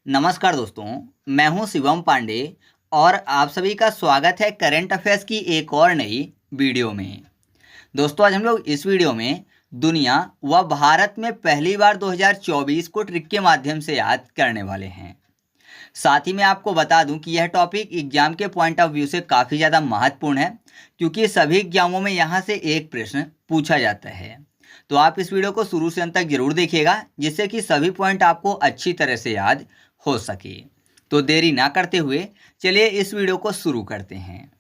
नमस्कार दोस्तों, मैं हूं शिवम पांडे और आप सभी का स्वागत है करंट अफेयर्स की एक और नई वीडियो में। दोस्तों, आज हम लोग इस वीडियो में दुनिया व भारत में पहली बार 2024 को ट्रिक के माध्यम से याद करने वाले हैं। साथ ही मैं आपको बता दूं कि यह टॉपिक एग्जाम के पॉइंट ऑफ व्यू से काफ़ी ज़्यादा महत्वपूर्ण है, क्योंकि सभी एग्जामों में यहाँ से एक प्रश्न पूछा जाता है। तो आप इस वीडियो को शुरू से अंत तक जरूर देखिएगा, जिससे कि सभी पॉइंट आपको अच्छी तरह से याद हो सके। तो देरी ना करते हुए चलिए इस वीडियो को शुरू करते हैं।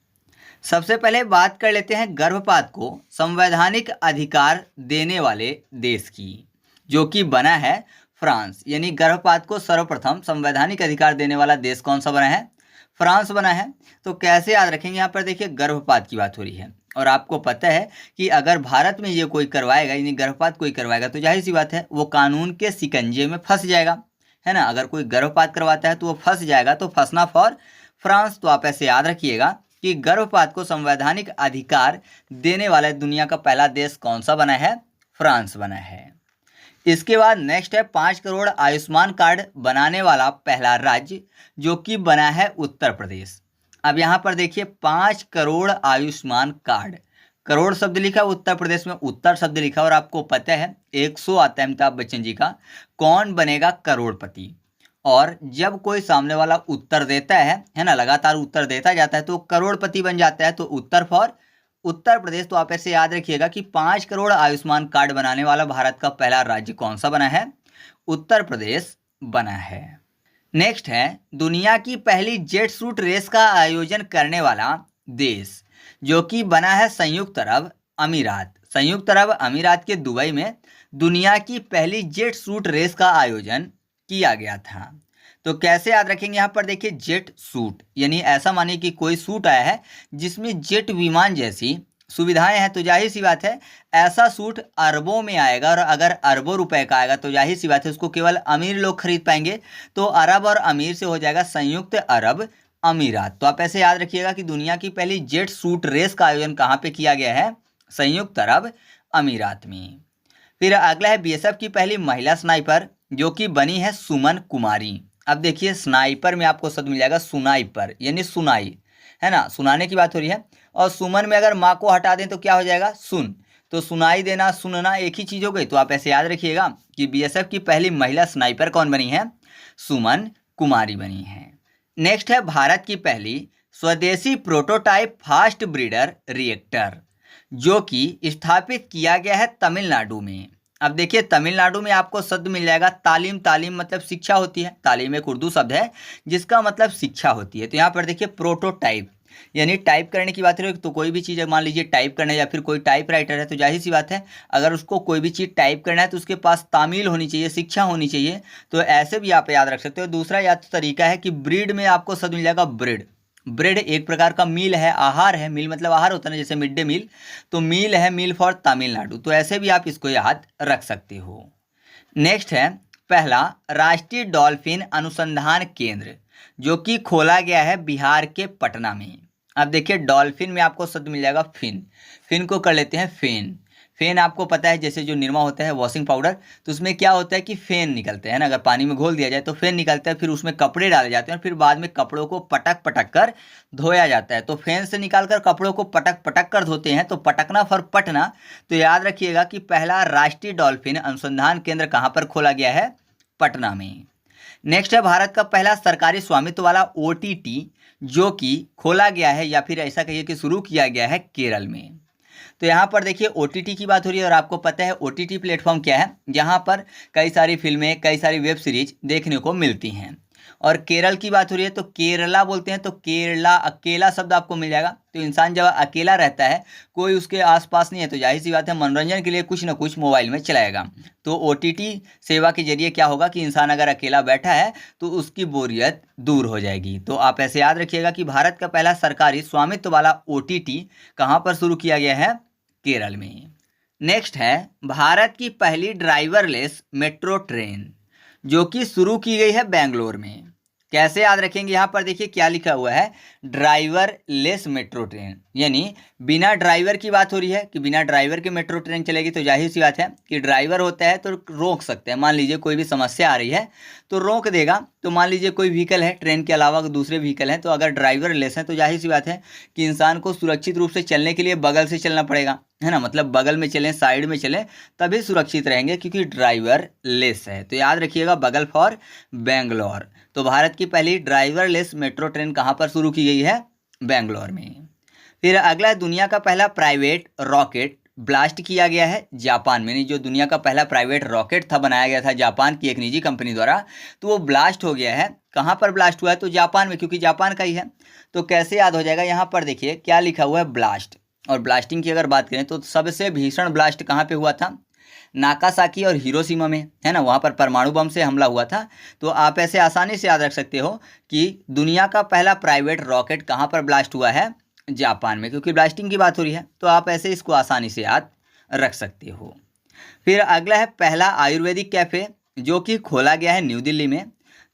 सबसे पहले बात कर लेते हैं गर्भपात को संवैधानिक अधिकार देने वाले देश की, जो कि बना है फ्रांस। यानी गर्भपात को सर्वप्रथम संवैधानिक अधिकार देने वाला देश कौन सा बना है? फ्रांस बना है। तो कैसे याद रखेंगे? यहाँ पर देखिए, गर्भपात की बात हो रही है और आपको पता है कि अगर भारत में ये कोई करवाएगा, यानी गर्भपात कोई करवाएगा, तो जाहिर सी बात है वो कानून के शिकंजे में फंस जाएगा, है ना। अगर कोई गर्भपात करवाता है तो वो फंस जाएगा, तो फंसना फॉर फ्रांस। तो आप ऐसे याद रखिएगा कि गर्भपात को संवैधानिक अधिकार देने वाला दुनिया का पहला देश कौन सा बना है? फ्रांस बना है। इसके बाद नेक्स्ट है 5 करोड़ आयुष्मान कार्ड बनाने वाला पहला राज्य, जो कि बना है उत्तर प्रदेश। अब यहाँ पर देखिए, 5 करोड़ आयुष्मान कार्ड, करोड़ शब्द लिखा, उत्तर प्रदेश में उत्तर शब्द लिखा, और आपको पता है 100 आता है अमिताभ बच्चन जी का, कौन बनेगा करोड़पति। और जब कोई सामने वाला उत्तर देता है ना, लगातार उत्तर देता जाता है, तो करोड़पति बन जाता है। तो उत्तर फॉर उत्तर प्रदेश। तो आप ऐसे याद रखिएगा कि 5 करोड़ आयुष्मान कार्ड बनाने वाला भारत का पहला राज्य कौन सा बना है? उत्तर प्रदेश बना है। नेक्स्ट है दुनिया की पहली जेट सूट रेस का आयोजन करने वाला देश, जो कि बना है संयुक्त अरब अमीरात। संयुक्त अरब अमीरात के दुबई में दुनिया की पहली जेट सूट रेस का आयोजन किया गया था। तो कैसे याद रखेंगे? यहाँ पर देखिए, जेट सूट यानी ऐसा मानिए कि कोई सूट आया है जिसमें जेट विमान जैसी सुविधाएं हैं। तो जाहिर सी बात है ऐसा सूट अरबों में आएगा, और अगर अरबों रुपए का आएगा तो जाहिर सी बात है उसको केवल अमीर लोग खरीद पाएंगे। तो अरब और अमीर से हो जाएगा संयुक्त अरब अमीरात। तो आप ऐसे याद रखिएगा कि दुनिया की पहली जेट सूट रेस का आयोजन कहाँ पे किया गया है? संयुक्त अरब अमीरात में। फिर अगला है बीएसएफ की पहली महिला स्नाइपर, जो कि बनी है सुमन कुमारी। अब देखिए, स्नाइपर में आपको शब्द मिल जाएगा सुनाइपर, यानी सुनाई, है ना, सुनाने की बात हो रही है। और सुमन में अगर माँ को हटा दें तो क्या हो जाएगा? सुन। तो सुनाई देना, सुनना एक ही चीज हो गई। तो आप ऐसे याद रखिएगा कि बीएसएफ की पहली महिला स्नाइपर कौन बनी है? सुमन कुमारी बनी है। नेक्स्ट है भारत की पहली स्वदेशी प्रोटोटाइप फास्ट ब्रीडर रिएक्टर, जो कि स्थापित किया गया है तमिलनाडु में। अब देखिए, तमिलनाडु में आपको शब्द मिल जाएगा तालीम। तालीम मतलब शिक्षा होती है। तालीम एक उर्दू शब्द है जिसका मतलब शिक्षा होती है। तो यहाँ पर देखिए, प्रोटोटाइप यानी टाइप करने की बात है। तो कोई भी चीज़ मान लीजिए टाइप करना है, या फिर कोई टाइप राइटर है, तो जाहिर सी बात है अगर उसको कोई भी चीज़ टाइप करना है तो उसके पास तामील होनी चाहिए, शिक्षा होनी चाहिए। तो ऐसे भी आप याद रख सकते हो। दूसरा या तो तरीका है कि ब्रीड में आपको शब्द मिल जाएगा ब्रेड। ब्रेड एक प्रकार का मील है, आहार है। मील मतलब आहार होता है ना, जैसे मिड डे मील। तो मील है, मील फॉर तमिलनाडु। तो ऐसे भी आप इसको याद रख सकते हो। नेक्स्ट है पहला राष्ट्रीय डॉल्फिन अनुसंधान केंद्र, जो कि खोला गया है बिहार के पटना में। अब देखिए, डॉल्फिन में आपको शब्द मिल जाएगा फिन। फिन को कर लेते हैं फेन। फेन आपको पता है जैसे जो निरमा होता है वॉशिंग पाउडर, तो उसमें क्या होता है कि फेन निकलते हैं ना, अगर पानी में घोल दिया जाए तो फेन निकलता है। फिर उसमें कपड़े डाले जाते हैं और फिर बाद में कपड़ों को पटक पटक कर धोया जाता है। तो फेन से निकाल कर कपड़ों को पटक पटक कर धोते हैं। तो पटकना फॉर पटना। तो याद रखिएगा कि पहला राष्ट्रीय डॉल्फिन अनुसंधान केंद्र कहाँ पर खोला गया है? पटना में। नेक्स्ट है भारत का पहला सरकारी स्वामित्व वाला ओटीटी, जो कि खोला गया है, या फिर ऐसा कहिए कि शुरू किया गया है केरल में। तो यहाँ पर देखिए, ओटीटी की बात हो रही है, और आपको पता है ओटीटी प्लेटफॉर्म क्या है? जहाँ पर कई सारी फिल्में, कई सारी वेब सीरीज देखने को मिलती हैं। और केरल की बात हो रही है तो केरला बोलते हैं। तो केरला, अकेला शब्द आपको मिल जाएगा। तो इंसान जब अकेला रहता है, कोई उसके आसपास नहीं है, तो जाहिर सी बात है मनोरंजन के लिए कुछ ना कुछ मोबाइल में चलाएगा। तो ओटीटी सेवा के जरिए क्या होगा कि इंसान अगर अकेला बैठा है तो उसकी बोरियत दूर हो जाएगी। तो आप ऐसे याद रखिएगा कि भारत का पहला सरकारी स्वामित्व वाला ओटीटी कहाँ पर शुरू किया गया है? केरल में। नेक्स्ट है भारत की पहली ड्राइवरलेस मेट्रो ट्रेन, जो कि शुरू की गई है बेंगलोर में। कैसे याद रखेंगे, यहाँ पर देखिए क्या लिखा हुआ है, ड्राइवर लेस मेट्रो ट्रेन, यानी बिना ड्राइवर की बात हो रही है कि बिना ड्राइवर के मेट्रो ट्रेन चलेगी। तो जाहिर सी बात है कि ड्राइवर होता है तो रोक सकते हैं, मान लीजिए कोई भी समस्या आ रही है तो रोक देगा। तो मान लीजिए कोई व्हीकल है, ट्रेन के अलावा दूसरे व्हीकल हैं, तो अगर ड्राइवर लेस है तो जाहिर सी बात है कि इंसान को सुरक्षित रूप से चलने के लिए बगल से चलना पड़ेगा, है ना, मतलब बगल में चलें, साइड में चलें, तभी सुरक्षित रहेंगे क्योंकि ड्राइवर लेस है। तो याद रखिएगा बगल फॉर बेंगलोर। तो भारत की पहली ड्राइवर लेस मेट्रो ट्रेन कहाँ पर शुरू की गई है, बेंगलोर में। फिर अगला, दुनिया का पहला प्राइवेट रॉकेट ब्लास्ट किया गया है जापान में। नहीं, जो दुनिया का पहला प्राइवेट रॉकेट था बनाया गया था जापान की एक निजी कंपनी द्वारा, तो वो ब्लास्ट हो गया है। कहाँ पर ब्लास्ट हुआ है, तो जापान में, क्योंकि जापान का ही है। तो कैसे याद हो जाएगा, यहाँ पर देखिए क्या लिखा हुआ है, ब्लास्ट। और ब्लास्टिंग की अगर बात करें तो सबसे भीषण ब्लास्ट कहाँ पे हुआ था, नाकासाकी और हिरोशिमा में, है ना, वहाँ पर परमाणु बम से हमला हुआ था। तो आप ऐसे आसानी से याद रख सकते हो कि दुनिया का पहला प्राइवेट रॉकेट कहाँ पर ब्लास्ट हुआ है, जापान में, क्योंकि ब्लास्टिंग की बात हो रही है। तो आप ऐसे इसको आसानी से याद रख सकते हो। फिर अगला है पहला आयुर्वेदिक कैफ़े जो कि खोला गया है न्यू दिल्ली में।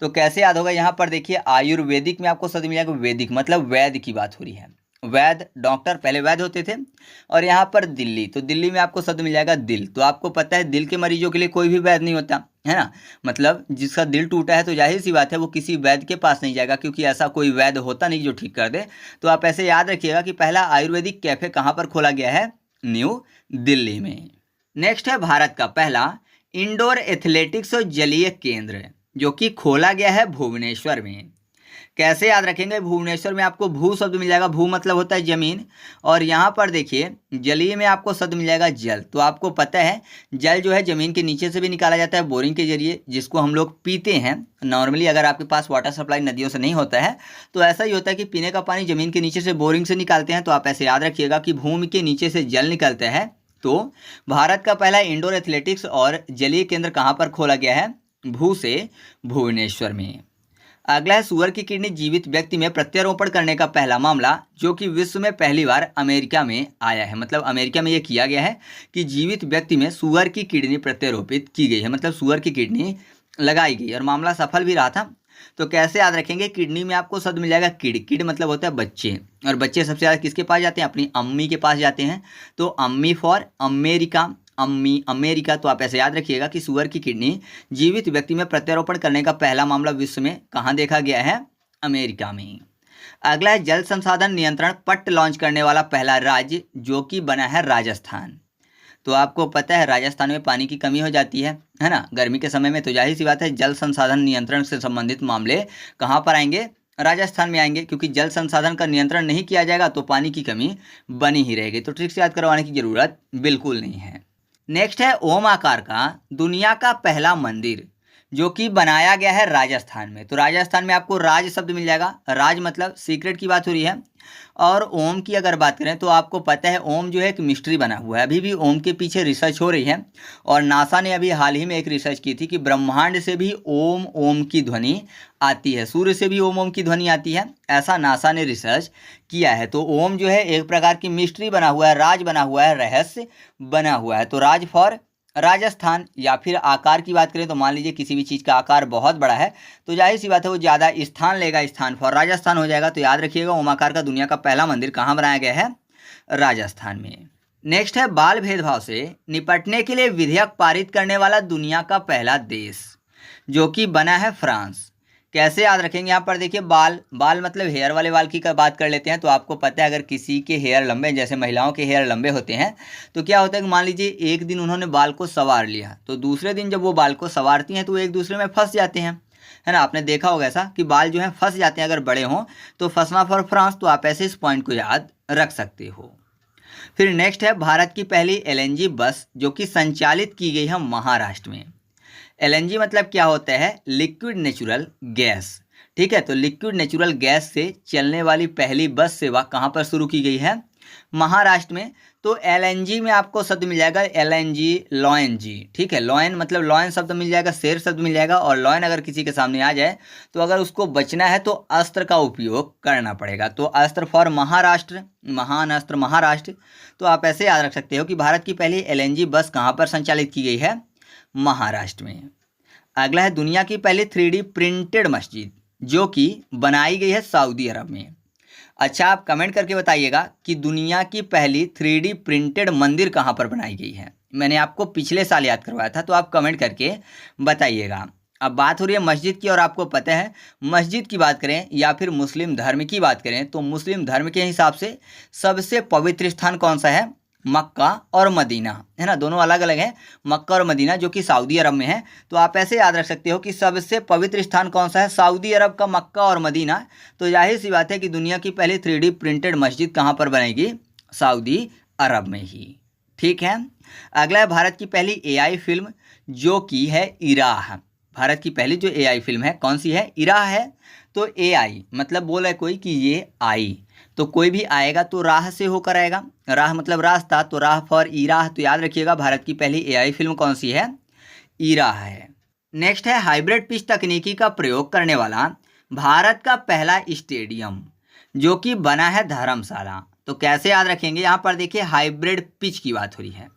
तो कैसे याद होगा, यहाँ पर देखिए आयुर्वेदिक में आपको शब्द मिल जाएगा वैदिक, मतलब वैद्य की बात हो रही है, वैद्य डॉक्टर पहले वैद्य होते थे। और यहाँ पर दिल्ली, तो दिल्ली में आपको शब्द मिल जाएगा दिल। तो आपको पता है दिल के मरीजों के लिए कोई भी वैद्य नहीं होता, है ना, मतलब जिसका दिल टूटा है तो जाहिर सी बात है वो किसी वैद्य के पास नहीं जाएगा, क्योंकि ऐसा कोई वैद्य होता नहीं जो ठीक कर दे। तो आप ऐसे याद रखिएगा कि पहला आयुर्वेदिक कैफे कहाँ पर खोला गया है, न्यू दिल्ली में। नेक्स्ट है भारत का पहला इंडोर एथलेटिक्स और जलीय केंद्र जो कि खोला गया है भुवनेश्वर में। कैसे याद रखेंगे, भुवनेश्वर में आपको भू शब्द मिल जाएगा, भू मतलब होता है जमीन, और यहाँ पर देखिए जलीय में आपको शब्द मिल जाएगा जल। तो आपको पता है जल जो है जमीन के नीचे से भी निकाला जाता है बोरिंग के जरिए, जिसको हम लोग पीते हैं नॉर्मली। अगर आपके पास वाटर सप्लाई नदियों से नहीं होता है तो ऐसा ही होता है कि पीने का पानी जमीन के नीचे से बोरिंग से निकालते हैं। तो आप ऐसे याद रखिएगा कि भूमि के नीचे से जल निकलता है। तो भारत का पहला इंडोर एथलेटिक्स और जलीय केंद्र कहाँ पर खोला गया है, भू से भुवनेश्वर में। अगला है सुअर की किडनी जीवित व्यक्ति में प्रत्यारोपण करने का पहला मामला जो कि विश्व में पहली बार अमेरिका में आया है। मतलब अमेरिका में यह किया गया है कि जीवित व्यक्ति में सुअर की किडनी प्रत्यारोपित की गई है, मतलब सुअर की किडनी लगाई गई और मामला सफल भी रहा था। तो कैसे याद रखेंगे, किडनी में आपको शब्द मिल जाएगा किड। किड मतलब होता है बच्चे, और बच्चे सबसे ज़्यादा किसके पास जाते हैं, अपनी अम्मी के पास जाते हैं। तो अम्मी फॉर अमेरिका, अम्मी अमेरिका। तो आप ऐसे याद रखिएगा कि सुअर की किडनी जीवित व्यक्ति में प्रत्यारोपण करने का पहला मामला विश्व में कहाँ देखा गया है, अमेरिका में। अगला है जल संसाधन नियंत्रण पट्ट लॉन्च करने वाला पहला राज्य जो कि बना है राजस्थान। तो आपको पता है राजस्थान में पानी की कमी हो जाती है ना, गर्मी के समय में। तो जाहिर सी बात है जल संसाधन नियंत्रण से संबंधित मामले कहाँ पर आएंगे, राजस्थान में आएंगे, क्योंकि जल संसाधन का नियंत्रण नहीं किया जाएगा तो पानी की कमी बनी ही रहेगी। तो ट्रिक से याद करवाने की जरूरत बिल्कुल नहीं है। नेक्स्ट है ओम आकार का दुनिया का पहला मंदिर जो कि बनाया गया है राजस्थान में। तो राजस्थान में आपको राज शब्द मिल जाएगा, राज मतलब सीक्रेट की बात हो रही है। और ओम की अगर बात करें तो आपको पता है ओम जो है एक मिस्ट्री बना हुआ है, अभी भी ओम के पीछे रिसर्च हो रही है। और नासा ने अभी हाल ही में एक रिसर्च की थी कि ब्रह्मांड से भी ओम ओम की ध्वनि आती है, सूर्य से भी ओम ओम की ध्वनि आती है, ऐसा नासा ने रिसर्च किया है। तो ओम जो है एक प्रकार की मिस्ट्री बना हुआ है, राज बना हुआ है, रहस्य बना हुआ है। तो राज फॉर राजस्थान। या फिर आकार की बात करें तो मान लीजिए किसी भी चीज़ का आकार बहुत बड़ा है तो जाहिर सी बात है वो ज़्यादा स्थान लेगा, स्थान फॉर राजस्थान हो जाएगा। तो याद रखिएगा ओमाकार का दुनिया का पहला मंदिर कहाँ बनाया गया है, राजस्थान में। नेक्स्ट है बाल भेदभाव से निपटने के लिए विधेयक पारित करने वाला दुनिया का पहला देश जो कि बना है फ्रांस। कैसे याद रखेंगे, यहाँ पर देखिए बाल, बाल मतलब हेयर वाले बाल की बात कर लेते हैं। तो आपको पता है अगर किसी के हेयर लंबे, जैसे महिलाओं के हेयर लंबे होते हैं, तो क्या होता है कि मान लीजिए एक दिन उन्होंने बाल को संवार लिया तो दूसरे दिन जब वो बाल को संवारती हैं तो वो एक दूसरे में फंस जाते हैं, है ना। आपने देखा होगा ऐसा कि बाल जो है फंस जाते हैं अगर बड़े हों। तो फंसना फॉर फ्रांस। तो आप ऐसे इस पॉइंट को याद रख सकते हो। फिर नेक्स्ट है भारत की पहली LNG बस जो कि संचालित की गई है महाराष्ट्र में। LNG मतलब क्या होता है, लिक्विड नेचुरल गैस, ठीक है। तो लिक्विड नेचुरल गैस से चलने वाली पहली बस सेवा कहाँ पर शुरू की गई है, महाराष्ट्र में। तो LNG में आपको शब्द मिल जाएगा LNG लॉयन जी, ठीक है। लॉयन मतलब लॉयन शब्द मिल जाएगा, शेर शब्द मिल जाएगा। और लॉयन अगर किसी के सामने आ जाए तो अगर उसको बचना है तो अस्त्र का उपयोग करना पड़ेगा। तो अस्त्र फॉर महाराष्ट्र, महान अस्त्र महाराष्ट्र। तो आप ऐसे याद रख सकते हो कि भारत की पहली LNG बस कहाँ पर संचालित की गई है, महाराष्ट्र में। अगला है दुनिया की पहली 3D प्रिंटेड मस्जिद जो कि बनाई गई है सऊदी अरब में। अच्छा, आप कमेंट करके बताइएगा कि दुनिया की पहली 3D प्रिंटेड मंदिर कहाँ पर बनाई गई है। मैंने आपको पिछले साल याद करवाया था, तो आप कमेंट करके बताइएगा। अब बात हो रही है मस्जिद की, और आपको पता है मस्जिद की बात करें या फिर मुस्लिम धर्म की बात करें, तो मुस्लिम धर्म के हिसाब से सबसे पवित्र स्थान कौन सा है? मक्का और मदीना, है ना। दोनों अलग अलग हैं, मक्का और मदीना, जो कि सऊदी अरब में है। तो आप ऐसे याद रख सकते हो कि सबसे पवित्र स्थान कौन सा है? सऊदी अरब का मक्का और मदीना। तो जाहिर सी बात है कि दुनिया की पहली 3D प्रिंटेड मस्जिद कहाँ पर बनेगी? सऊदी अरब में ही। ठीक है। अगला है भारत की पहली AI फिल्म, जो कि है इराह। भारत की पहली जो AI फिल्म है कौन सी है? इराह है। तो AI मतलब बोला है कोई कि ये आई, तो कोई भी आएगा तो राह से होकर आएगा। राह मतलब रास्ता, तो राह फॉर इराह। तो याद रखिएगा भारत की पहली AI फिल्म कौन सी है? इराह है। नेक्स्ट है हाइब्रिड पिच तकनीकी का प्रयोग करने वाला भारत का पहला स्टेडियम, जो कि बना है धर्मशाला। तो कैसे याद रखेंगे? यहाँ पर देखिए हाइब्रिड पिच की बात हो रही है,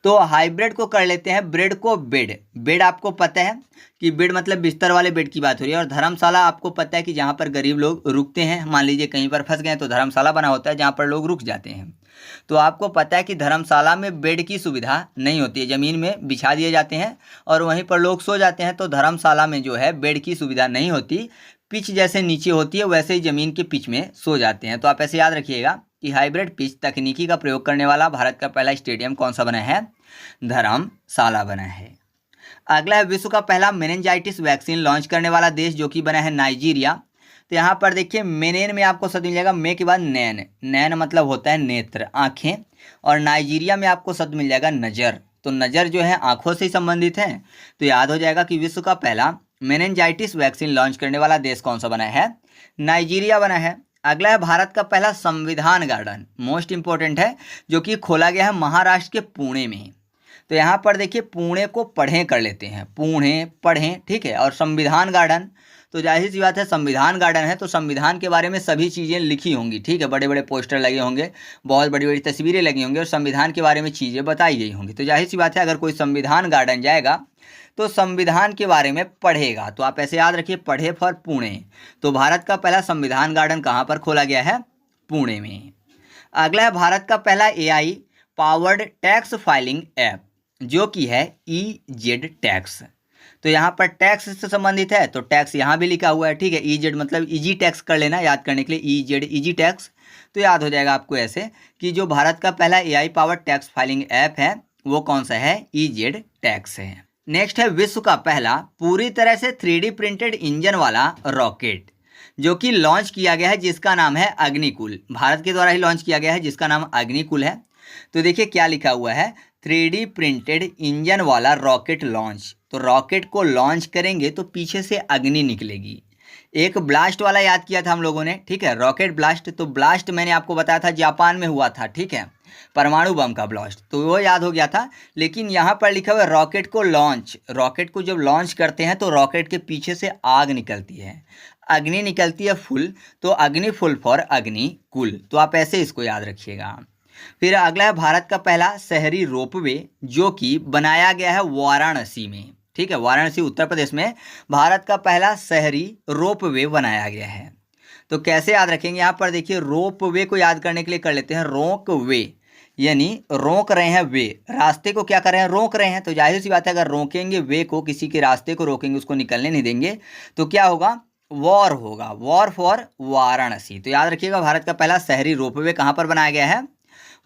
तो हाइब्रिड को कर लेते हैं ब्रेड को बेड। बेड आपको पता है कि बेड मतलब बिस्तर वाले बेड की बात हो रही है, और धर्मशाला आपको पता है कि जहाँ पर गरीब लोग रुकते हैं। मान लीजिए कहीं पर फंस गए तो धर्मशाला बना होता है जहाँ पर लोग रुक जाते हैं। तो आपको पता है कि धर्मशाला में बेड की सुविधा नहीं होती है, ज़मीन में बिछा दिए जाते हैं और वहीं पर लोग सो जाते हैं। तो धर्मशाला में जो है बेड की सुविधा नहीं होती, पिच जैसे नीचे होती है वैसे ही ज़मीन के पिच में सो जाते हैं। तो आप ऐसे याद रखिएगा कि हाइब्रिड पिच तकनीकी का प्रयोग करने वाला भारत का पहला स्टेडियम कौन सा बना है? धर्मशाला बना है। अगला है विश्व का पहला मेनिंजाइटिस वैक्सीन लॉन्च करने वाला देश, जो कि बना है नाइजीरिया। तो यहाँ पर देखिए मेनेन में आपको शब्द मिल जाएगा मे के बाद नैन। नैन मतलब होता है नेत्र, आँखें, और नाइजीरिया में आपको शब्द मिल जाएगा नज़र। तो नज़र जो है आँखों से ही संबंधित है। तो याद हो जाएगा कि विश्व का पहला मेनिंजाइटिस वैक्सीन लॉन्च करने वाला देश कौन सा बना है? नाइजीरिया बना है। अगला है भारत का पहला संविधान गार्डन, मोस्ट इंपॉर्टेंट है, जो कि खोला गया है महाराष्ट्र के पुणे में। तो यहाँ पर देखिए पुणे को पढ़ें कर लेते हैं, पुणे पढ़ें, ठीक है। और संविधान गार्डन, तो जाहिर सी बात है संविधान गार्डन है तो संविधान के बारे में सभी चीज़ें लिखी होंगी, ठीक है। बड़े बड़े पोस्टर लगे होंगे, बहुत बड़ी बड़ी तस्वीरें लगी होंगी और संविधान के बारे में चीज़ें बताई गई होंगी। तो जाहिर सी बात है अगर कोई संविधान गार्डन जाएगा तो संविधान के बारे में पढ़ेगा। तो आप ऐसे याद रखिए पढ़े फॉर पुणे। तो भारत का पहला संविधान गार्डन कहाँ पर खोला गया है? पुणे में। अगला है भारत का पहला AI powered tax filing app, जो कि है EZ टैक्स। तो यहाँ पर टैक्स से संबंधित है, तो टैक्स यहाँ भी लिखा हुआ है, ठीक है। EZ मतलब इजी टैक्स कर लेना याद करने के लिए, EZ इजी टैक्स। तो याद हो जाएगा आपको ऐसे कि जो भारत का पहला AI powered tax filing app है वो कौन सा है? EZ टैक्स है। नेक्स्ट है विश्व का पहला पूरी तरह से 3D प्रिंटेड इंजन वाला रॉकेट, जो कि लॉन्च किया गया है, जिसका नाम है अग्निकुल। भारत के द्वारा ही लॉन्च किया गया है, जिसका नाम अग्निकुल है। तो देखिए क्या लिखा हुआ है, 3D प्रिंटेड इंजन वाला रॉकेट लॉन्च। तो रॉकेट को लॉन्च करेंगे तो पीछे से अग्नि निकलेगी। एक ब्लास्ट वाला याद किया था हम लोगों ने, ठीक है, रॉकेट ब्लास्ट। तो ब्लास्ट मैंने आपको बताया था जापान में हुआ था, ठीक है, परमाणु बम का ब्लास्ट, तो वो याद हो गया था। लेकिन यहाँ पर लिखा हुआ है रॉकेट को लॉन्च। रॉकेट को जब लॉन्च करते हैं तो रॉकेट के पीछे से आग निकलती है, अग्नि निकलती है फुल, तो अग्नि फुल फॉर अग्निकुल। तो आप ऐसे इसको याद रखिएगा। फिर अगला है भारत का पहला शहरी रोपवे, जो कि बनाया गया है वाराणसी में, ठीक है। वाराणसी उत्तर प्रदेश में भारत का पहला शहरी रोपवे बनाया गया है। तो कैसे याद रखेंगे? यहाँ पर देखिए रोपवे को याद करने के लिए कर लेते हैं रोक वे, यानी रोक रहे हैं वे, रास्ते को क्या कर रहे हैं? रोक रहे हैं। तो जाहिर सी बात है अगर रोकेंगे वे को, किसी के रास्ते को रोकेंगे, उसको निकलने नहीं देंगे, तो क्या होगा? वॉर होगा, वॉर फॉर वाराणसी। तो याद रखिएगा भारत का पहला शहरी रोपवे कहाँ पर बनाया गया है?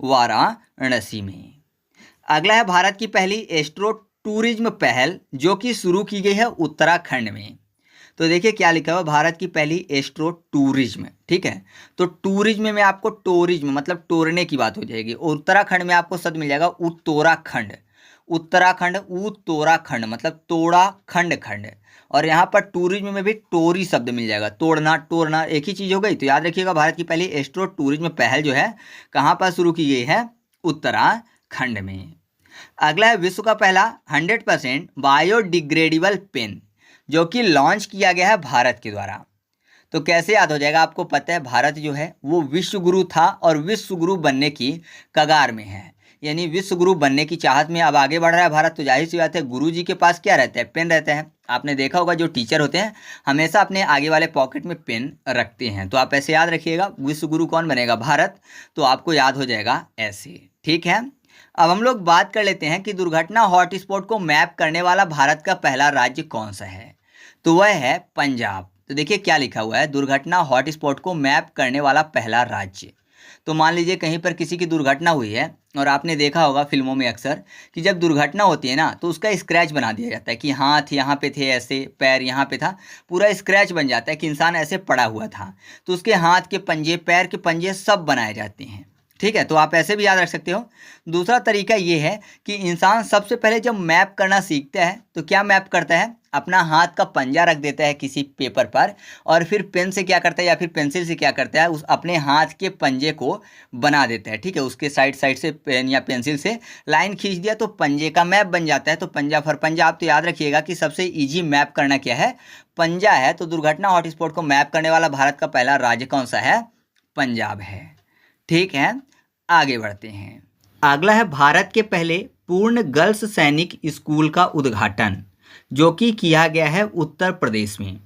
वाराणसी में। अगला है भारत की पहली एस्ट्रो टूरिज्म पहल, जो कि शुरू की गई है उत्तराखंड में। तो देखिए क्या लिखा हुआ, भारत की पहली एस्ट्रो टूरिज्म, ठीक है। तो टूरिज्म में आपको टूरिज्म मतलब टोरने की बात हो जाएगी। उत्तराखंड में आपको शब्द मिल जाएगा उत्तराखंड। उत्तराखंड उत्तराखंड मतलब तोड़ा खंड खंड, और यहाँ पर टूरिज्म में भी टोरी शब्द मिल जाएगा, तोड़ना टोरना एक ही चीज़ हो गई। तो याद रखिएगा भारत की पहली एस्ट्रो टूरिज्म पहल जो है कहाँ पर शुरू की गई है? उत्तराखंड में। अगला है विश्व का पहला 100% बायोडिग्रेडेबल पेन, जो कि लॉन्च किया गया है भारत के द्वारा। तो कैसे याद हो जाएगा? आपको पता है भारत जो है वो विश्व गुरु था और विश्व गुरु बनने की कगार में है, यानी विश्व गुरु बनने की चाहत में अब आगे बढ़ रहा है भारत। तो जाहिर सी बात है गुरु जी के पास क्या रहता है? पेन रहता है। आपने देखा होगा जो टीचर होते हैं हमेशा अपने आगे वाले पॉकेट में पेन रखते हैं। तो आप ऐसे याद रखिएगा, विश्व गुरु कौन बनेगा? भारत। तो आपको याद हो जाएगा ऐसे, ठीक है। अब हम लोग बात कर लेते हैं कि दुर्घटना हॉटस्पॉट को मैप करने वाला भारत का पहला राज्य कौन सा है? तो वह है पंजाब। तो देखिए क्या लिखा हुआ है, दुर्घटना हॉटस्पॉट को मैप करने वाला पहला राज्य। तो मान लीजिए कहीं पर किसी की दुर्घटना हुई है, और आपने देखा होगा फिल्मों में अक्सर कि जब दुर्घटना होती है ना तो उसका स्क्रैच बना दिया जाता है कि हाथ यहाँ पे थे ऐसे, पैर यहाँ पे था, पूरा स्क्रैच बन जाता है कि इंसान ऐसे पड़ा हुआ था। तो उसके हाथ के पंजे, पैर के पंजे सब बनाए जाते हैं, ठीक है। तो आप ऐसे भी याद रख सकते हो। दूसरा तरीका ये है कि इंसान सबसे पहले जब मैप करना सीखता है तो क्या मैप करता है? अपना हाथ का पंजा रख देता है किसी पेपर पर, और फिर पेन से क्या करता है या फिर पेंसिल से क्या करता है, उस अपने हाथ के पंजे को बना देता है, ठीक है। उसके साइड साइड से पेन या पेंसिल से लाइन खींच दिया तो पंजे का मैप बन जाता है। तो पंजा फॉर पंजा। आप तो याद रखिएगा कि सबसे ईजी मैप करना क्या है? पंजा है। तो दुर्घटना हॉटस्पॉट को मैप करने वाला भारत का पहला राज्य कौन सा है? पंजाब है, ठीक है। आगे बढ़ते हैं। अगला है भारत के पहले पूर्ण गर्ल्स सैनिक स्कूल का उद्घाटन, जो कि किया गया है उत्तर प्रदेश में।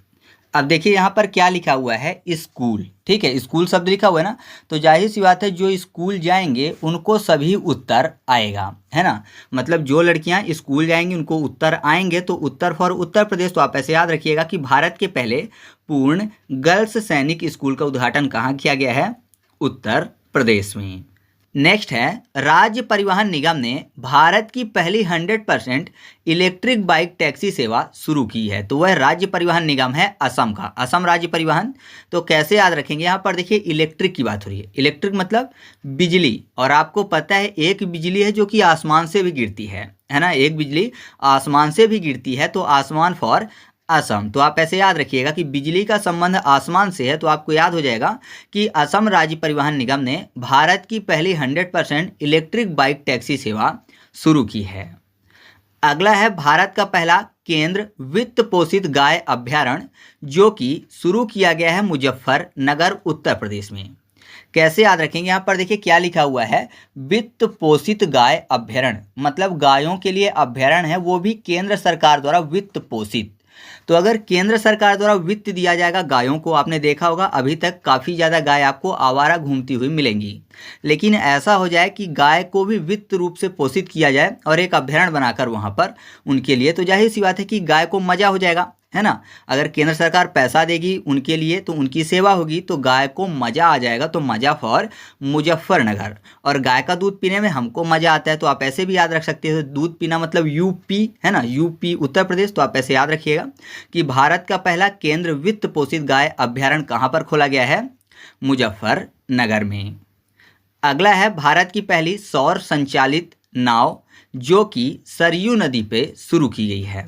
अब देखिए यहाँ पर क्या लिखा हुआ है, स्कूल, ठीक है। स्कूल शब्द लिखा हुआ है ना, तो जाहिर सी बात है जो स्कूल जाएंगे उनको सभी उत्तर आएगा, है ना। मतलब जो लड़कियां स्कूल जाएंगी उनको उत्तर आएंगे, तो उत्तर फॉर उत्तर प्रदेश। तो आप ऐसे याद रखिएगा कि भारत के पहले पूर्ण गर्ल्स सैनिक स्कूल का उद्घाटन कहाँ किया गया है? उत्तर प्रदेश में। नेक्स्ट है, राज्य परिवहन निगम ने भारत की पहली 100% इलेक्ट्रिक बाइक टैक्सी सेवा शुरू की है। तो वह राज्य परिवहन निगम है असम का, असम राज्य परिवहन। तो कैसे याद रखेंगे? यहाँ पर देखिए इलेक्ट्रिक की बात हो रही है। इलेक्ट्रिक मतलब बिजली, और आपको पता है एक बिजली है जो कि आसमान से भी गिरती है ना। एक बिजली आसमान से भी गिरती है, तो आसमान फॉर असम। तो आप ऐसे याद रखिएगा कि बिजली का संबंध आसमान से है, तो आपको याद हो जाएगा कि असम राज्य परिवहन निगम ने भारत की पहली 100% इलेक्ट्रिक बाइक टैक्सी सेवा शुरू की है। अगला है भारत का पहला केंद्र वित्त पोषित गाय अभ्यारण्य, जो कि शुरू किया गया है मुजफ्फरनगर उत्तर प्रदेश में। कैसे याद रखेंगे? यहाँ पर देखिए क्या लिखा हुआ है, वित्त पोषित गाय अभ्यारण्य, मतलब गायों के लिए अभ्यारण्य है, वो भी केंद्र सरकार द्वारा वित्त पोषित। तो अगर केंद्र सरकार द्वारा वित्त दिया जाएगा गायों को, आपने देखा होगा अभी तक काफ़ी ज़्यादा गाय आपको आवारा घूमती हुई मिलेंगी, लेकिन ऐसा हो जाए कि गाय को भी वित्त रूप से पोषित किया जाए और एक अभ्यारण्य बनाकर वहाँ पर उनके लिए, तो जाहिर सी बात है कि गाय को मज़ा हो जाएगा, है ना। अगर केंद्र सरकार पैसा देगी उनके लिए तो उनकी सेवा होगी, तो गाय को मज़ा आ जाएगा। तो मज़ा फॉर मुजफ्फरनगर। और गाय का दूध पीने में हमको मज़ा आता है, तो आप ऐसे भी याद रख सकते हो, दूध पीना मतलब यूपी, है ना, यूपी उत्तर प्रदेश। तो आप ऐसे याद रखिएगा कि भारत का पहला केंद्र वित्त पोषित गाय अभ्यारण्य कहाँ पर खोला गया है? मुजफ्फरनगर में। अगला है भारत की पहली सौर संचालित नाव, जो कि सरयू नदी पे शुरू की गई है।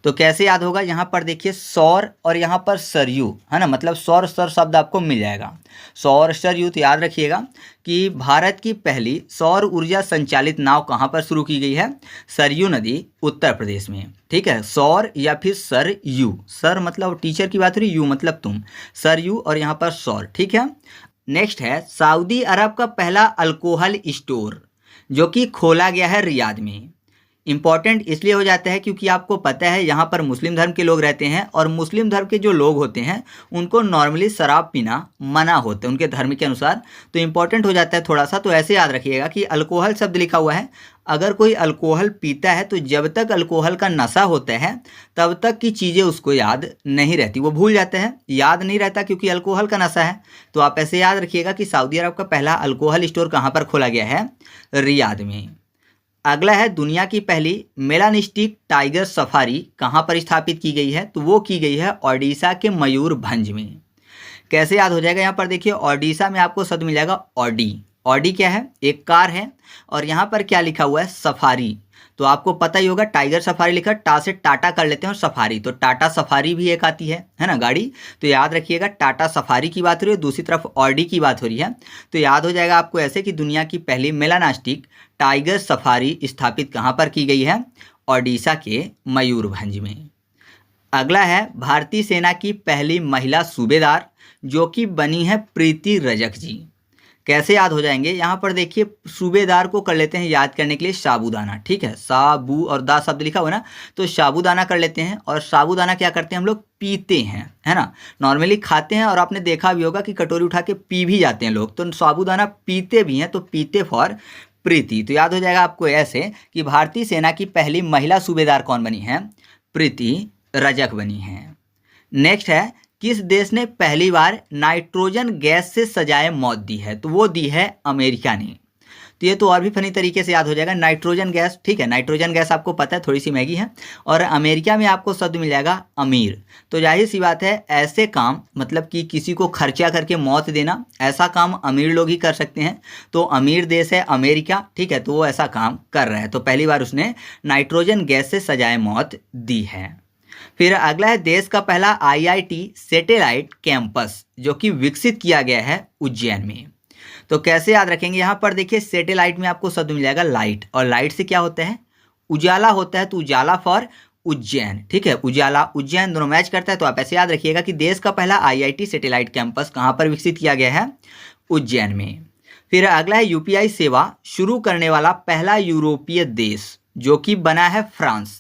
तो कैसे याद होगा? यहाँ पर देखिए सौर और यहाँ पर सरयू, है ना, मतलब सौर सर शब्द आपको मिल जाएगा, सौर सरयू। तो याद रखिएगा कि भारत की पहली सौर ऊर्जा संचालित नाव कहाँ पर शुरू की गई है? सरयू नदी उत्तर प्रदेश में, ठीक है। सौर या फिर सरयू, सर मतलब टीचर की बात हो रही, यू मतलब तुम, सरयू और यहाँ पर सौर, ठीक है। नेक्स्ट है सऊदी अरब का पहला अल्कोहल स्टोर, जो कि खोला गया है रियाद में। इम्पॉर्टेंट इसलिए हो जाता है क्योंकि आपको पता है यहाँ पर मुस्लिम धर्म के लोग रहते हैं, और मुस्लिम धर्म के जो लोग होते हैं उनको नॉर्मली शराब पीना मना होता है उनके धर्म के अनुसार। तो इम्पॉर्टेंट हो जाता है थोड़ा सा। तो ऐसे याद रखिएगा कि अल्कोहल शब्द लिखा हुआ है, अगर कोई अल्कोहल पीता है तो जब तक अल्कोहल का नशा होता है तब तक की चीज़ें उसको याद नहीं रहती, वो भूल जाता है, याद नहीं रहता क्योंकि अल्कोहल का नशा है। तो आप ऐसे याद रखिएगा कि सऊदी अरब का पहला अल्कोहल स्टोर कहाँ पर खोला गया है? रियाद में। अगला है दुनिया की पहली मेलानिस्टिक टाइगर सफारी कहाँ पर स्थापित की गई है? तो वो की गई है ओडिशा के मयूरभंज में। कैसे याद हो जाएगा? यहाँ पर देखिए ओडिशा में आपको शब्द मिल जाएगा ऑडी। ऑडी क्या है? एक कार है, और यहाँ पर क्या लिखा हुआ है? सफारी। तो आपको पता ही होगा टाइगर सफारी लिखा, टा से टाटा कर लेते हैं और सफारी, तो टाटा सफारी भी एक आती है ना गाड़ी। तो याद रखिएगा टाटा सफारी की बात हो रही है, दूसरी तरफ ऑडी की बात हो रही है। तो याद हो जाएगा आपको ऐसे कि दुनिया की पहली मेलानास्टिक टाइगर सफारी स्थापित कहाँ पर की गई है? ओडिशा के मयूरभंज में। अगला है भारतीय सेना की पहली महिला सूबेदार, जो कि बनी है प्रीति रजक जी। कैसे याद हो जाएंगे, यहाँ पर देखिए सूबेदार को कर लेते हैं याद करने के लिए साबूदाना, ठीक है, साबू और दा शब्द लिखा हुआ ना, तो साबूदाना कर लेते हैं। और साबूदाना क्या करते हैं हम लोग, पीते हैं, है ना, नॉर्मली खाते हैं और आपने देखा भी होगा कि कटोरी उठा के पी भी जाते हैं लोग, तो साबूदाना पीते भी हैं, तो पीते फॉर प्रीति। तो याद हो जाएगा आपको ऐसे कि भारतीय सेना की पहली महिला सूबेदार कौन बनी है, प्रीति रजक बनी है। नेक्स्ट है, किस देश ने पहली बार नाइट्रोजन गैस से सजाए मौत दी है, तो वो दी है अमेरिका ने। तो ये तो और भी फनी तरीके से याद हो जाएगा, नाइट्रोजन गैस, ठीक है, नाइट्रोजन गैस आपको पता है थोड़ी सी महंगी है, और अमेरिका में आपको शब्द मिल जाएगा अमीर। तो जाहिर सी बात है ऐसे काम, मतलब कि किसी को खर्चा करके मौत देना, ऐसा काम अमीर लोग ही कर सकते हैं। तो अमीर देश है अमेरिका, ठीक है, तो वो ऐसा काम कर रहा है, तो पहली बार उसने नाइट्रोजन गैस से सजाए मौत दी है। फिर अगला है, देश का पहला IIT सैटेलाइट कैंपस जो कि विकसित किया गया है उज्जैन में। तो कैसे याद रखेंगे, यहाँ पर देखिए सैटेलाइट में आपको शब्द मिल जाएगा लाइट, और लाइट से क्या होता है, उजाला होता है, तो उजाला फॉर उज्जैन, ठीक है, उजाला उज्जैन दोनों मैच करता है। तो आप ऐसे याद रखिएगा कि देश का पहला IIT सैटेलाइट कैंपस कहाँ पर विकसित किया गया है, उज्जैन में। फिर अगला है, UPI सेवा शुरू करने वाला पहला यूरोपीय देश जो कि बना है फ्रांस।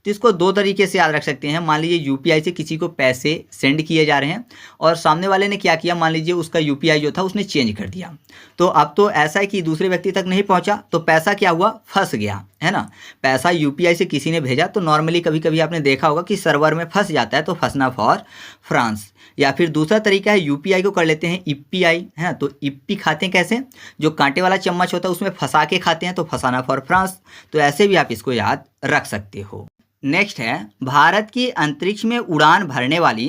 तो इसको दो तरीके से याद रख सकते हैं। मान लीजिए UPI से किसी को पैसे सेंड किए जा रहे हैं और सामने वाले ने क्या किया, मान लीजिए उसका UPI जो था उसने चेंज कर दिया, तो अब तो ऐसा है कि दूसरे व्यक्ति तक नहीं पहुंचा, तो पैसा क्या हुआ, फंस गया, है ना। पैसा UPI से किसी ने भेजा, तो नॉर्मली कभी कभी आपने देखा होगा कि सर्वर में फंस जाता है, तो फंसना फॉर फ्रांस। या फिर दूसरा तरीका है, UPI को कर लेते हैं EPI, है ना, तो इप्पी खाते हैं कैसे, जो कांटे वाला चम्मच होता है उसमें फंसा के खाते हैं, तो फंसाना फॉर फ्रांस। तो ऐसे भी आप इसको याद रख सकते हो। नेक्स्ट है, भारत की अंतरिक्ष में उड़ान भरने वाली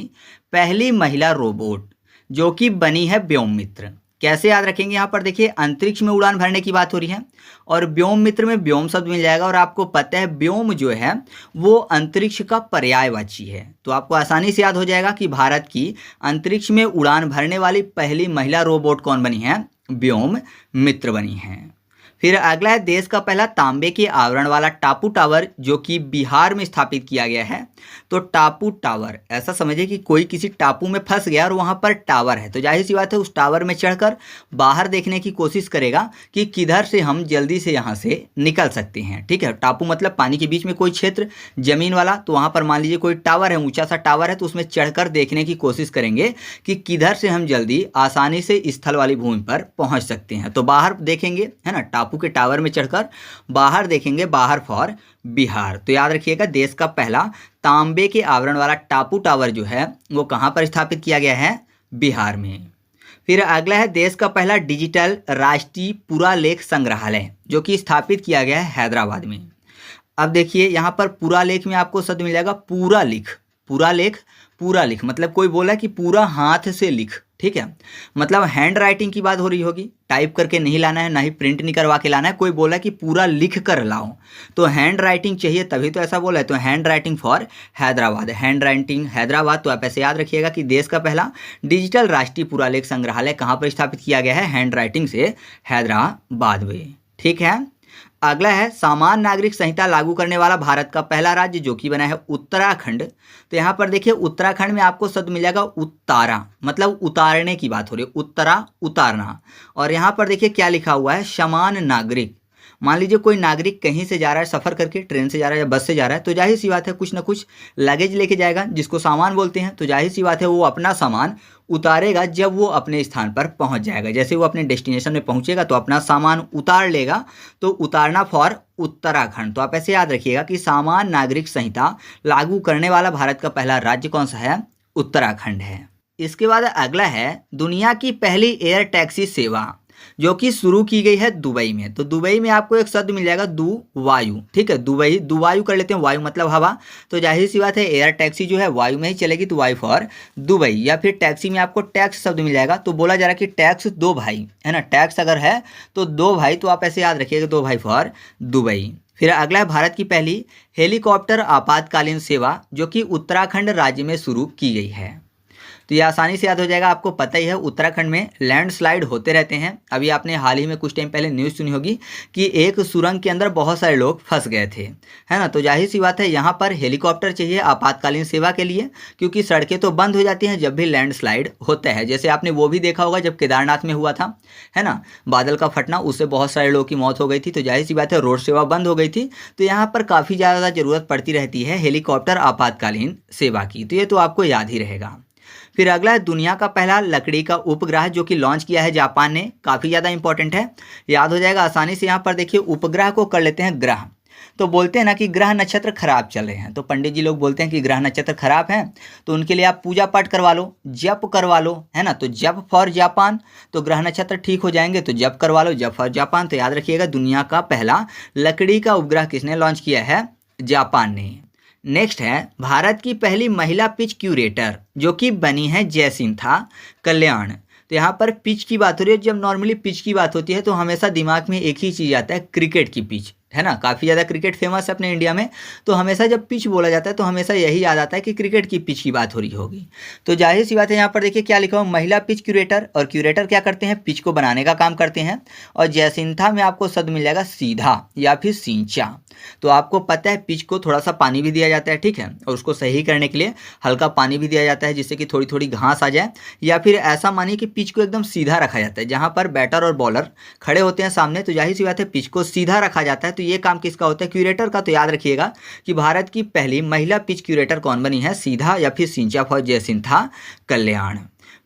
पहली महिला रोबोट जो कि बनी है व्योममित्र। कैसे याद रखेंगे, यहाँ पर देखिए अंतरिक्ष में उड़ान भरने की बात हो रही है, और व्योममित्र में व्योम शब्द मिल जाएगा, और आपको पता है व्योम जो है वो अंतरिक्ष का पर्यायवाची है, तो आपको आसानी से याद हो जाएगा कि भारत की अंतरिक्ष में उड़ान भरने वाली पहली महिला रोबोट कौन बनी है, व्योममित्र बनी है। फिर अगला है, देश का पहला तांबे के आवरण वाला टापू टावर जो कि बिहार में स्थापित किया गया है। तो टापू टावर, ऐसा समझिए कि कोई किसी टापू में फंस गया और वहाँ पर टावर है, तो जाहिर सी बात है उस टावर में चढ़कर बाहर देखने की कोशिश करेगा कि किधर से हम जल्दी से यहाँ से निकल सकते हैं, ठीक है। टापू मतलब पानी के बीच में कोई क्षेत्र जमीन वाला, तो वहाँ पर मान लीजिए कोई टावर है, ऊंचा सा टावर है, तो उसमें चढ़कर देखने की कोशिश करेंगे कि किधर से हम जल्दी आसानी से स्थल वाली भूमि पर पहुँच सकते हैं। तो बाहर देखेंगे, है ना, टापू के टावर में चढ़कर बाहर देखेंगे, बाहर फॉर बिहार। तो याद रखिएगा देश का पहला तांबे के आवरण वाला टापू टावर जो है वो कहां पर स्थापित किया गया है, बिहार में। फिर अगला है, देश का पहला डिजिटल राष्ट्रीय पुरालेख संग्रहालय जो कि स्थापित किया गया है हैदराबाद में। अब देखिए यहाँ पर पुरालेख में आपको शब्द मिल जाएगा पूरा लिख, पुरालेख, पूरा लिख मतलब कोई बोला कि पूरा हाथ से लिख, ठीक है, मतलब हैंड राइटिंग की बात हो रही होगी, टाइप करके नहीं लाना है, ना ही प्रिंट नहीं करवा के लाना है। कोई बोला कि पूरा लिख कर लाओ, तो हैंड राइटिंग चाहिए तभी तो ऐसा बोला है, तो hand writing for Hyderabad, hand writing Hyderabad. तो आप ऐसे याद रखिएगा कि देश का पहला डिजिटल राष्ट्रीय पुरालेख संग्रहालय कहाँ पर स्थापित किया गया है, हैंड राइटिंग से हैदराबाद में, ठीक है। अगला है, सामान्य नागरिक संहिता लागू करने वाला भारत का पहला राज्य जो कि बना है उत्तराखंड। तो यहाँ पर देखिए उत्तराखंड में आपको शब्द मिल जाएगा उत्तारा, मतलब उतारने की बात हो रही है, उत्तरा उतारना। और यहाँ पर देखिए क्या लिखा हुआ है, समान नागरिक। मान लीजिए कोई नागरिक कहीं से जा रहा है, सफ़र करके ट्रेन से जा रहा है या बस से जा रहा है, तो जाहिर सी बात है कुछ ना कुछ लगेज लेके जाएगा जिसको सामान बोलते हैं। तो जाहिर सी बात है वो अपना सामान उतारेगा जब वो अपने स्थान पर पहुंच जाएगा। जैसे वो अपने डेस्टिनेशन में पहुंचेगा तो अपना सामान उतार लेगा, तो उतारना फॉर उत्तराखंड। तो आप ऐसे याद रखिएगा कि सामान्य नागरिक संहिता लागू करने वाला भारत का पहला राज्य कौन सा है, उत्तराखंड है। इसके बाद अगला है, दुनिया की पहली एयर टैक्सी सेवा जो कि शुरू की गई है दुबई में। तो दुबई में आपको एक शब्द मिल जाएगा दुवायु, ठीक है, दुबई, दुवायु कर लेते हैं, वायु मतलब हवा, तो जाहिर सी बात है एयर टैक्सी जो है वायु में ही चलेगी, तो वायु फॉर दुबई। या फिर टैक्सी में आपको टैक्स शब्द मिल जाएगा, तो बोला जा रहा है कि टैक्स दो भाई, है ना, टैक्स अगर है तो दो भाई, तो आप ऐसे याद रखिएगा दो भाई फॉर दुबई। फिर अगला है, भारत की पहली हेलीकॉप्टर आपातकालीन सेवा जो कि उत्तराखंड राज्य में शुरू की गई है। तो ये आसानी से याद हो जाएगा। आपको पता ही है उत्तराखंड में लैंडस्लाइड होते रहते हैं। अभी आपने हाल ही में कुछ टाइम पहले न्यूज़ सुनी होगी कि एक सुरंग के अंदर बहुत सारे लोग फंस गए थे, है ना। तो जाहिर सी बात है यहाँ पर हेलीकॉप्टर चाहिए आपातकालीन सेवा के लिए, क्योंकि सड़कें तो बंद हो जाती हैं जब भी लैंडस्लाइड होता है। जैसे आपने वो भी देखा होगा जब केदारनाथ में हुआ था, है ना, बादल का फटना, उससे बहुत सारे लोगों की मौत हो गई थी। तो जाहिर सी बात है रोड सेवा बंद हो गई थी। तो यहाँ पर काफ़ी ज़्यादा ज़रूरत पड़ती रहती है हेलीकॉप्टर आपातकालीन सेवा की। तो ये तो आपको याद ही रहेगा। फिर अगला है दुनिया का पहला लकड़ी का उपग्रह जो कि लॉन्च किया है जापान ने। काफ़ी ज़्यादा इंपॉर्टेंट है, याद हो जाएगा आसानी से। यहाँ पर देखिए उपग्रह को कर लेते हैं ग्रह। तो बोलते हैं ना कि ग्रह नक्षत्र खराब चल रहे हैं, तो पंडित जी लोग बोलते हैं कि ग्रह नक्षत्र खराब हैं, तो उनके लिए आप पूजा पाठ करवा लो, जप करवा लो, है ना। तो जप फॉर जापान, तो ग्रह नक्षत्र ठीक हो जाएंगे, तो जप करवा लो, जप फॉर जापान। तो याद रखिएगा दुनिया का पहला लकड़ी का उपग्रह किसने लॉन्च किया है? जापान ने। नेक्स्ट है भारत की पहली महिला पिच क्यूरेटर जो कि बनी है जयसिंथा कल्याण। तो यहाँ पर पिच की बात हो रही है। जब नॉर्मली पिच की बात होती है तो हमेशा दिमाग में एक ही चीज़ आता है, क्रिकेट की पिच, है ना। काफ़ी ज़्यादा क्रिकेट फेमस है अपने इंडिया में, तो हमेशा जब पिच बोला जाता है तो हमेशा यही याद आता है कि क्रिकेट की पिच की बात हो रही होगी। तो जाहिर सी बात है यहाँ पर देखिए क्या लिखा हुआ, महिला पिच क्यूरेटर। और क्यूरेटर क्या करते हैं? पिच को बनाने का काम करते हैं। और जयसिंथा में आपको शब्द मिल जाएगा सीधा या फिर सिंचा। तो आपको पता है पिच को थोड़ा सा पानी भी दिया जाता है, ठीक है, और उसको सही करने के लिए हल्का पानी भी दिया जाता है जिससे कि थोड़ी थोड़ी घास आ जाए। या फिर ऐसा मानिए कि पिच को एकदम सीधा रखा जाता है, जहाँ पर बैटर और बॉलर खड़े होते हैं सामने, तो जाहिर सी बात है पिच को सीधा रखा जाता है। तो ये काम किसका होता है? क्यूरेटर का। तो याद रखिएगा कि भारत की पहली महिला पिच क्यूरेटर कौन बनी है? सीधा या फिर सिंचा फॉर जयसिंथा कल्याण।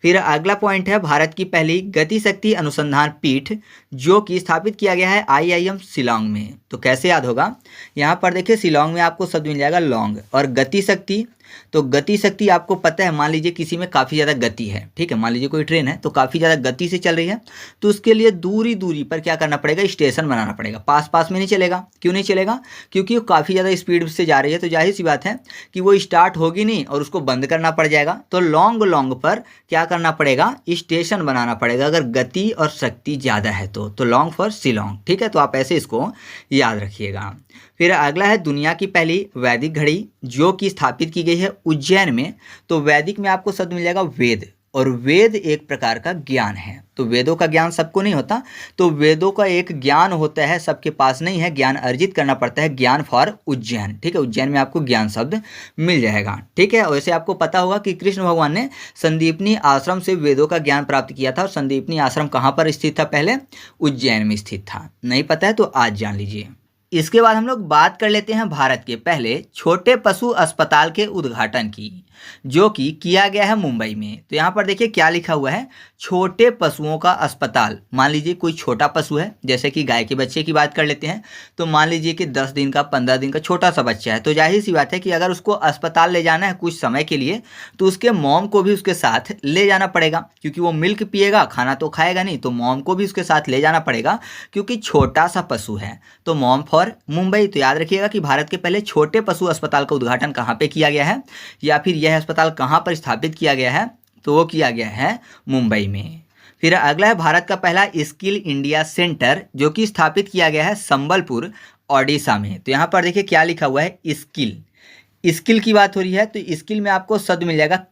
फिर अगला पॉइंट है भारत की पहली गति शक्ति अनुसंधान पीठ जो कि स्थापित किया गया है IIM शिलांग में। तो कैसे याद होगा? यहाँ पर देखिए शिलांग में आपको शब्द मिल जाएगा लॉन्ग। और गति शक्ति, तो गति शक्ति आपको पता है, मान लीजिए किसी में काफ़ी ज़्यादा गति है, ठीक है, मान लीजिए कोई ट्रेन है तो काफ़ी ज़्यादा गति से चल रही है, तो उसके लिए दूरी दूरी पर क्या करना पड़ेगा? स्टेशन बनाना पड़ेगा। पास पास में नहीं चलेगा। क्यों नहीं चलेगा? क्योंकि वो काफ़ी ज़्यादा स्पीड से जा रही है, तो जाहिर सी बात है कि वो स्टार्ट होगी नहीं और उसको बंद करना पड़ जाएगा। तो लॉन्ग लॉन्ग पर क्या करना पड़ेगा? स्टेशन बनाना पड़ेगा अगर गति और शक्ति ज़्यादा है तो लॉन्ग फॉर शिलांग, ठीक है। तो आप ऐसे इसको याद रखिएगा। फिर अगला है दुनिया की पहली वैदिक घड़ी जो कि स्थापित की गई है उज्जैन में। तो वैदिक में आपको शब्द मिल जाएगा वेद। और वेद एक प्रकार का ज्ञान है, तो वेदों का ज्ञान सबको नहीं होता, तो वेदों का एक ज्ञान होता है, सबके पास नहीं है, ज्ञान अर्जित करना पड़ता है। ज्ञान फॉर उज्जैन, ठीक है, उज्जैन में आपको ज्ञान शब्द मिल जाएगा, ठीक है। वैसे आपको पता होगा कि कृष्ण भगवान ने संदीपनी आश्रम से वेदों का ज्ञान प्राप्त किया था। और संदीपनी आश्रम कहाँ पर स्थित था? पहले उज्जैन में स्थित था। नहीं पता है तो आज जान लीजिए। इसके बाद हम लोग बात कर लेते हैं भारत के पहले छोटे पशु अस्पताल के उद्घाटन की जो कि किया गया है मुंबई में। तो यहाँ पर देखिए क्या लिखा हुआ है, छोटे पशुओं का अस्पताल। मान लीजिए कोई छोटा पशु है, जैसे कि गाय के बच्चे की बात कर लेते हैं, तो मान लीजिए कि 10 दिन का 15 दिन का छोटा सा बच्चा है, तो जाहिर सी बात है कि अगर उसको अस्पताल ले जाना है कुछ समय के लिए तो उसके मॉम को भी उसके साथ ले जाना पड़ेगा, क्योंकि वो मिल्क पिएगा, खाना तो खाएगा नहीं, तो मॉम को भी उसके साथ ले जाना पड़ेगा क्योंकि छोटा सा पशु है। तो मॉम फॉर मुंबई। तो याद रखिएगा कि भारत के पहले छोटे पशु अस्पताल का उद्घाटन कहाँ पे किया गया है, या फिर यह अस्पताल कहाँ पर स्थापित किया गया है? तो वो किया गया है मुंबई में। फिर अगला है भारत का पहला स्किल इंडिया सेंटर जो कि स्थापित किया गया है संबलपुर ओडिशा में। तो यहाँ पर देखिए क्या लिखा हुआ है, स्किल की बात हो रही है, तो स्किल में आपको शब्द मिल जाएगा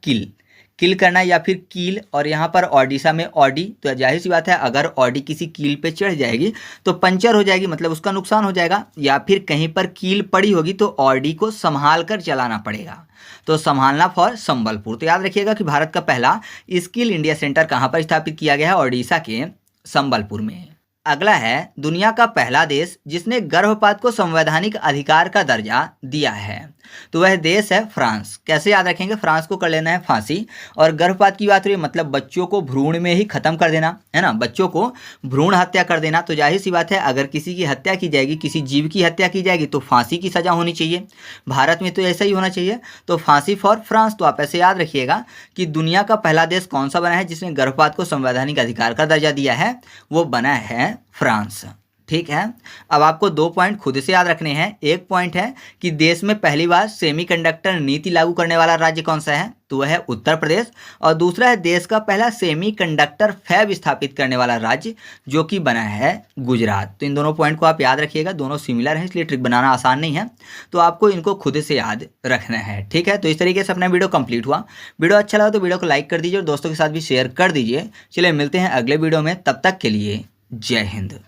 किल करना या फिर कील। और यहाँ पर ओडिशा में ऑडी, तो जाहिर सी बात है अगर ऑडी किसी कील पे चढ़ जाएगी तो पंचर हो जाएगी, मतलब उसका नुकसान हो जाएगा। या फिर कहीं पर कील पड़ी होगी तो ऑडी को संभाल कर चलाना पड़ेगा, तो संभालना फॉर संबलपुर। तो याद रखिएगा कि भारत का पहला स्किल इंडिया सेंटर कहाँ पर स्थापित किया गया है? ओडिशा के संबलपुर में। अगला है दुनिया का पहला देश जिसने गर्भपात को संवैधानिक अधिकार का दर्जा दिया है, तो वह देश है फ्रांस। कैसे याद रखेंगे? फ्रांस को कर लेना है फांसी। और गर्भपात की बात हो रही है मतलब बच्चों को भ्रूण में ही खत्म कर देना, है ना, बच्चों को भ्रूण हत्या कर देना। तो जाहिर सी बात है अगर किसी की हत्या की जाएगी, किसी जीव की हत्या की जाएगी तो फांसी की सज़ा होनी चाहिए। भारत में तो ऐसा ही होना चाहिए, तो फांसी फॉर फ्रांस। तो आप ऐसे याद रखिएगा कि दुनिया का पहला देश कौन सा बना है जिसने गर्भपात को संवैधानिक अधिकार का दर्जा दिया है? वो बना है फ्रांस, ठीक है। अब आपको 2 पॉइंट खुद से याद रखने हैं। एक पॉइंट है कि देश में पहली बार सेमीकंडक्टर नीति लागू करने वाला राज्य कौन सा है? तो वह है उत्तर प्रदेश, और दूसरा है देश का पहला सेमीकंडक्टर फैब स्थापित करने वाला राज्य, जो कि बना है गुजरात। तो इन दोनों पॉइंट को आप याद रखिएगा, दोनों सिमिलर हैं इसलिए ट्रिक बनाना आसान नहीं है, तो आपको इनको खुद से याद रखना है। ठीक है, तो इस तरीके से अपना वीडियो कंप्लीट हुआ। वीडियो अच्छा लगा तो वीडियो को लाइक कर दीजिए और दोस्तों के साथ भी शेयर कर दीजिए। चलिए मिलते हैं अगले वीडियो में, तब तक के लिए जय हिंद।